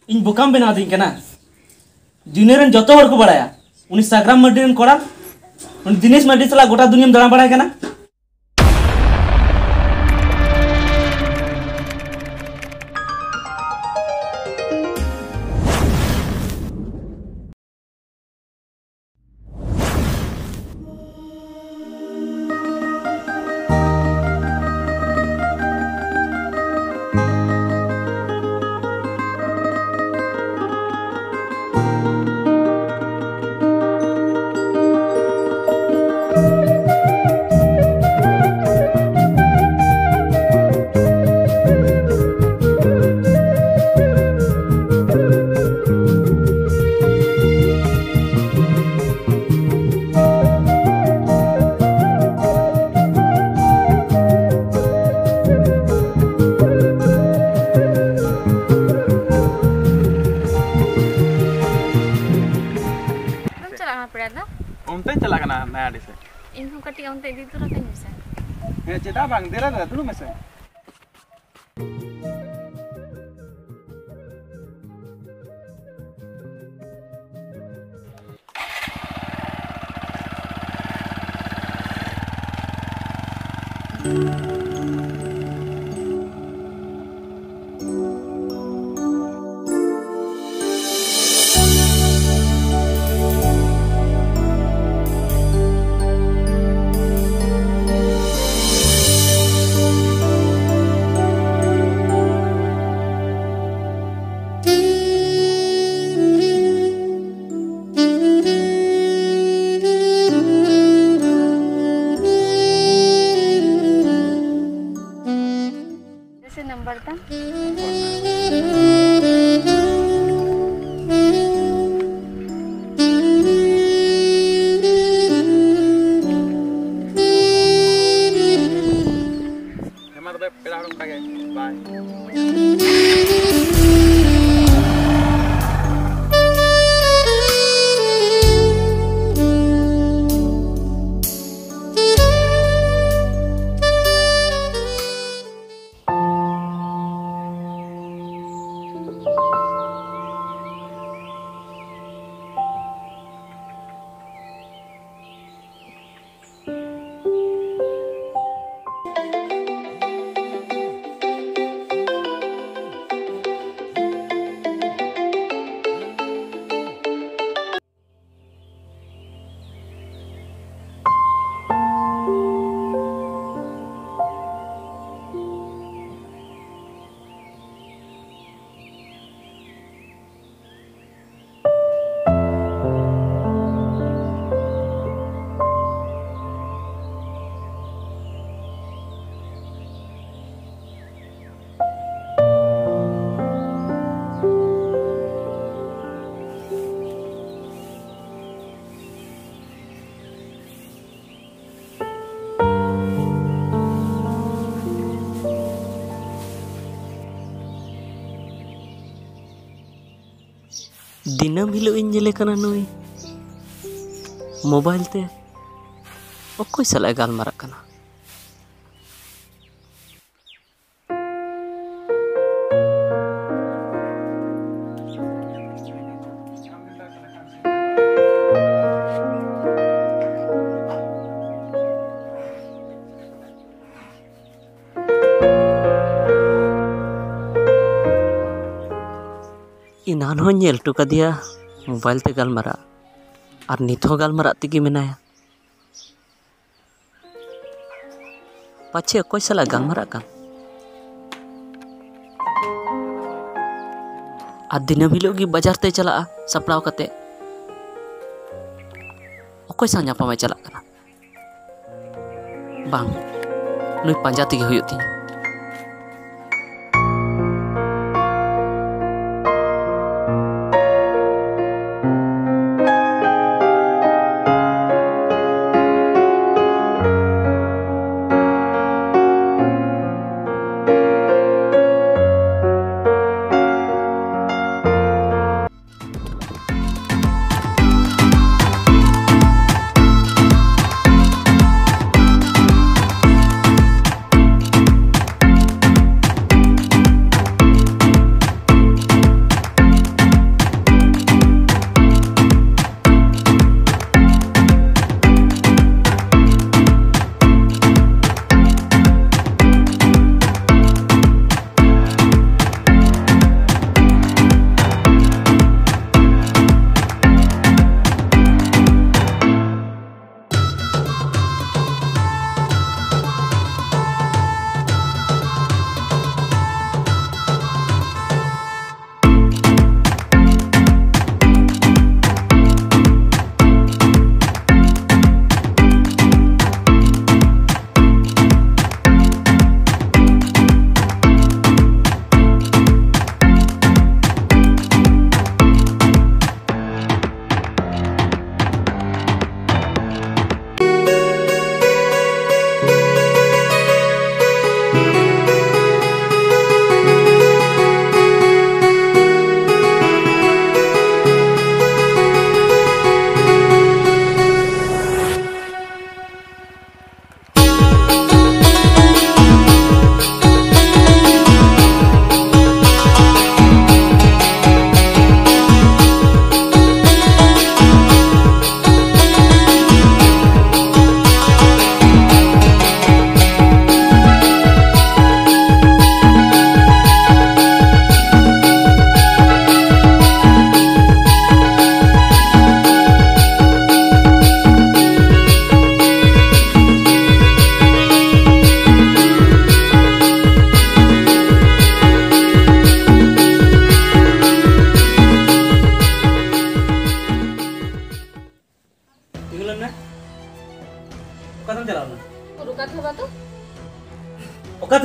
इन बोकाम बना दी कना दुनिया जो हर को बड़ा उन सागराम मार्डी कड़ा उन दिनेश मार्डी सला गोटा दुनिया दाड़ा बड़ा कना इनको कटी उनते दी तो रखनी से ये चेता बांग दे रहा तुम में से नंबर था हमारा पेड़ा हड़म का बाय दिनम हिलो इन जेले कना नुई मोबाइल ते ओकोय सलाय गालमारा कना इनान हो नेल टुका दिया मोबाइल ते गालमारा और नित हो गालमारा तेगी मेनाया पाछे अकोय सला गालमारा कान आ दिनम हिलोगी बाजार ते चला सपड़ाव कते अकोय सा ᱧᱟᱯᱟᱢ चला कना बांग नुई पांजा तेगी हुयुग तिᱧ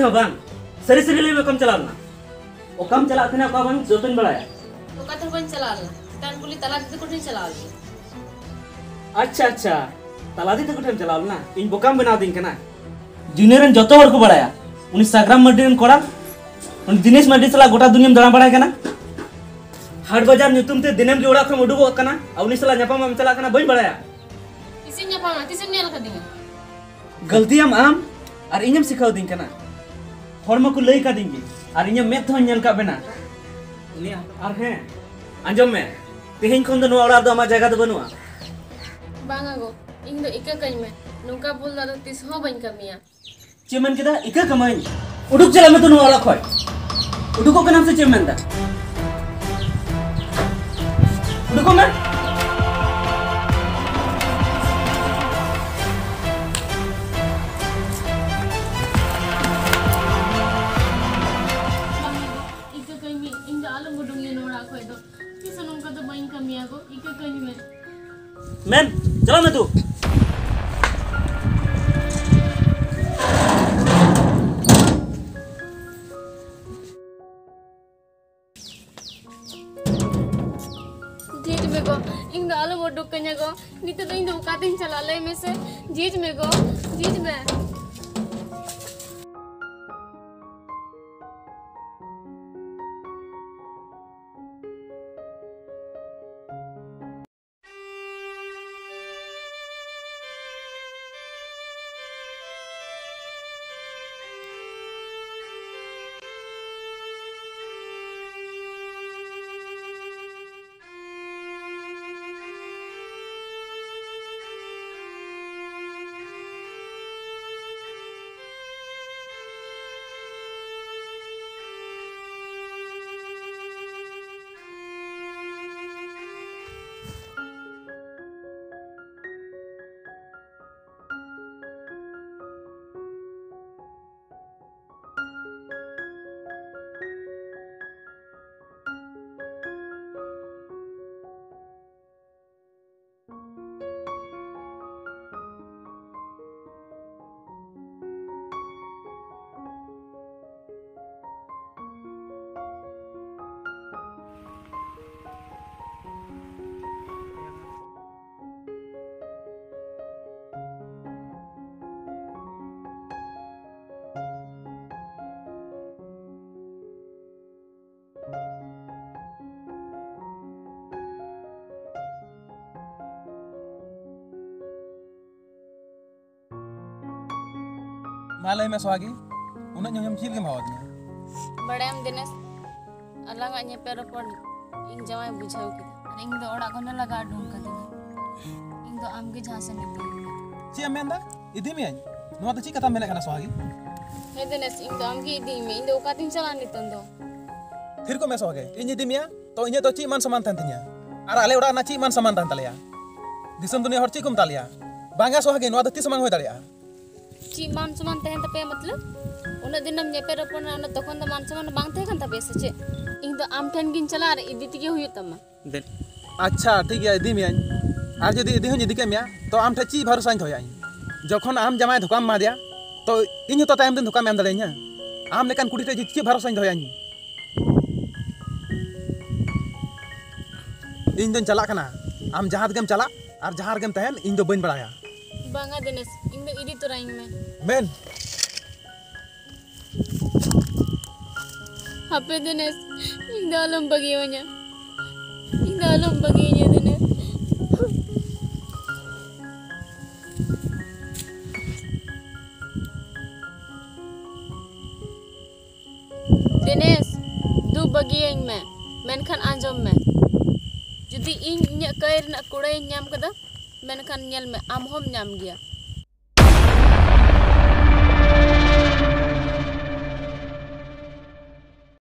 थे बांग सरी सरी ले में कम चला ना ओ कम चला थे ना का बांग जोतन बड़ाया ओका तो बन चला ला तान पुली तला दे को नहीं चला ली अच्छा अच्छा तलादी तक ठेम चला ना इन बोकाम बना दिन कना जूनियर जतो हर को बड़ाया उनी साग्राम मर्डी रन कोड़ा उनी दिनेश मर्डी सला गोटा दुनिया में दड़ा बड़ाय कना हाट बाजार नुतुम ते दिनेम के ओड़ा खम उडुगो कना उनी सला न्यापाम हम चला कना बई बड़ाया किसी ने पामा किसी ने लगा दिया गलती हम और इñam सिखाव दिन कना हॉर्म को लई का दिंगी और इñam मेथ हो ñal का बेना नि और है अंजम में तेहिन खन दो नो ओड़ा दो मा जगह दो बनुआ बांगा गो इन दो इका कई में नुका बोल दा तिस हो बन कमिया चेमन केदा इका कमाई उडुक चला में तो नो ओड़ा खोय उडुको के नाम से चेमन दा उडुको में इका कई में इन आलू मुडुंग ने नोड़ा खोय दो तिस नुका तो बन कमिया गो इका कई में मैन चलो मैं तू जीज में गो इन आलू मुडुंग कन्या गो नीते तो इन दो का दिन चला ले में से जीज में गो जीज में मालय में स्वागी उन्हें जो हम चील के मावत में बड़े हम दिनेश अलग अन्य पेरो पर इन जमाय बुझाओ की इन दो ओड़ा कोने लगा ढूंढ कर दिने इन दो आम के झांसे निकल ची अमेंदा इदी में नो तो ची कथा मेले कना स्वागी हे दिनेश इन दो आम की इदी में इन दो का तीन चला नितन दो फिर को में स्वागे इन इदी में तो इन तो ची मान समान तन तिया और आले ओड़ा ना ची मान समान तन तलिया दिसम दुनिया हर ची कुम तलिया बांगा स्वागे नो तो ती समान होय दाड़िया ची मान समान तहन तपे मतलब उन दिन हम नेपे रपन उन तखन द मान समान बांग थे कन तपे से इन तो आम ठन गिन चला रे इदी तिगे हुय तमा अच्छा ठीक है इदी में आज यदि इदी हन इदी के मिया तो आम ठे ची भरोसा होय जखन आम जमाय धोकाम मा दिया तो इन तो टाइम दिन धोकाम एम दड़ेኛ आम लेकन कुड़ी टे ची भरोसा होय इन दिन चला कना आम जहां गेम चला और जहां गेम तहन इन दो बन बड़ाया बांगा दिनेश इन दो इदी तोराइन में मेन हापे दिनेश इन दो आलम बगियोnya इन दो आलम बगियोnya दिनेश दिनेश दू बगियोኝ में मेनखान आंजम में जुदी इन कयर ना कुड़े ᱧᱟᱢ कदा मेनखान ñel में आम होम ᱧᱟᱢ गया